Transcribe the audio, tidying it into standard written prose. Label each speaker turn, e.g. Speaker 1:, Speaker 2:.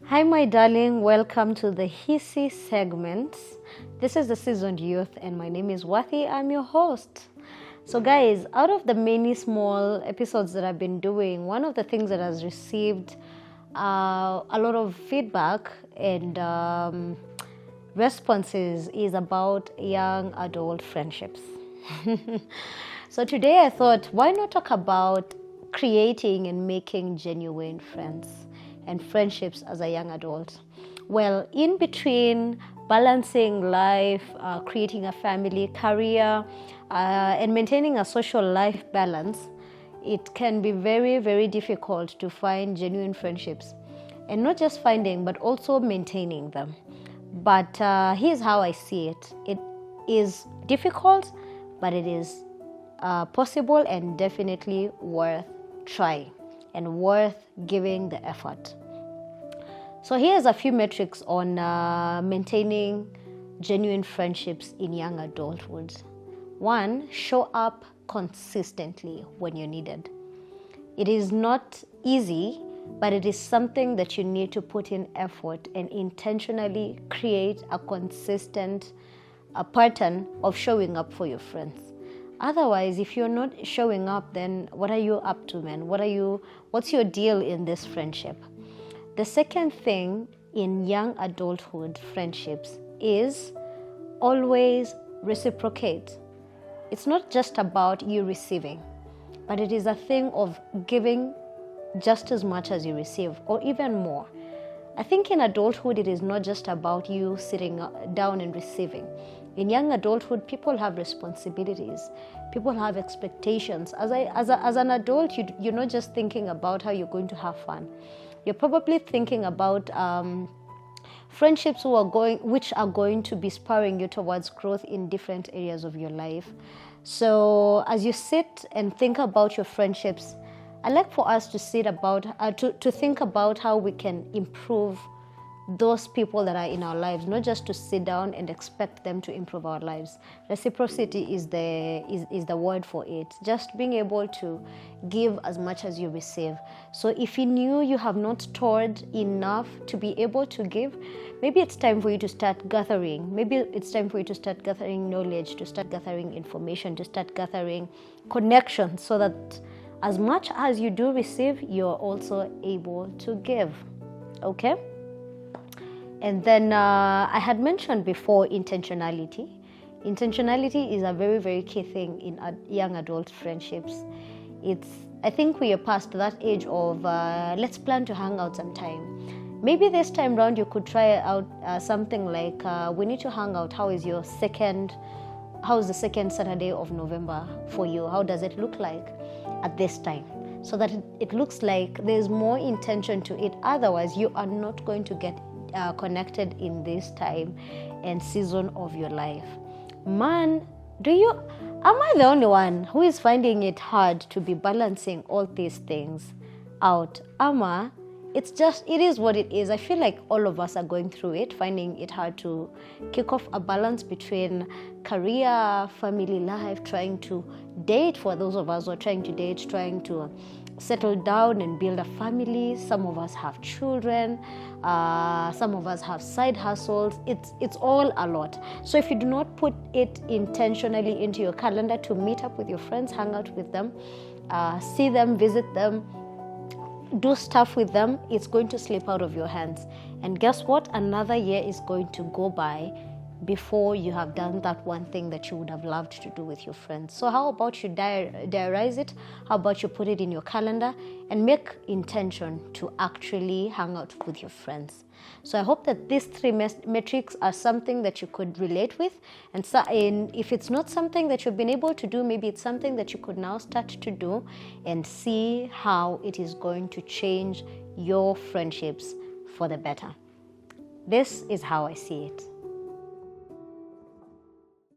Speaker 1: Hi, my darling. Welcome to the HISI segment. This is the Seasoned Youth, and my name is Wathi. I'm your host. So, guys, out of the many small episodes that I've been doing, one of the things that has received a lot of feedback and responses is about young adult friendships. So, today I thought, why not talk about creating and making genuine friends and friendships as a young adult? Well, in between balancing life, creating a family, career, and maintaining a social life balance, it can be very, very difficult to find genuine friendships. And not just finding, but also maintaining them. But here's how I see it. It is difficult, but it is possible and definitely worth trying and worth giving the effort. So here's a few metrics on maintaining genuine friendships in young adulthood. 1, show up consistently when you're needed. It is not easy, but it is something that you need to put in effort and intentionally create a consistent pattern of showing up for your friends. Otherwise, if you're not showing up, then what are you up to, man? What's your deal in this friendship? The second thing in young adulthood friendships is always reciprocate. It's not just about you receiving, but it is a thing of giving just as much as you receive, or even more. I think in adulthood, it is not just about you sitting down and receiving. In young adulthood, people have responsibilities. People have expectations. As an adult, you're not just thinking about how you're going to have fun. You're probably thinking about friendships which are going to be spurring you towards growth in different areas of your life. So as you sit and think about your friendships, I'd like for us to think about how we can improve those people that are in our lives, not just to sit down and expect them to improve our lives. Reciprocity is the word for it. Just being able to give as much as you receive. So if you knew you have not stored enough to be able to give, maybe it's time for you to start gathering. Maybe it's time for you to start gathering knowledge, to start gathering information, to start gathering connections, so that as much as you do receive, you're also able to give. Okay? And then I had mentioned before intentionality. Intentionality is a very, very key thing in young adult friendships. I think we are past that age of let's plan to hang out sometime. Maybe this time round you could try out something like we need to hang out. How is the second Saturday of November for you? How does it look like at this time? So that it looks like there's more intention to it. Otherwise, you are not going to get connected in this time and season of your life. Man, am I the only one who is finding it hard to be balancing all these things out? It is what it is. I feel like all of us are going through it, finding it hard to kick off a balance between career, family life, trying to date for those of us who are trying to date, trying to settle down and build a family. Some of us have children. Some of us have side hustles. It's all a lot. So if you do not put it intentionally into your calendar to meet up with your friends, hang out with them, see them, visit them, do stuff with them, it's going to slip out of your hands. And guess what? Another year is going to go by before you have done that one thing that you would have loved to do with your friends. So how about you diarize it? How about you put it in your calendar and make intention to actually hang out with your friends? So I hope that these 3 metrics are something that you could relate with. And if it's not something that you've been able to do, maybe it's something that you could now start to do and see how it is going to change your friendships for the better. This is how I see it.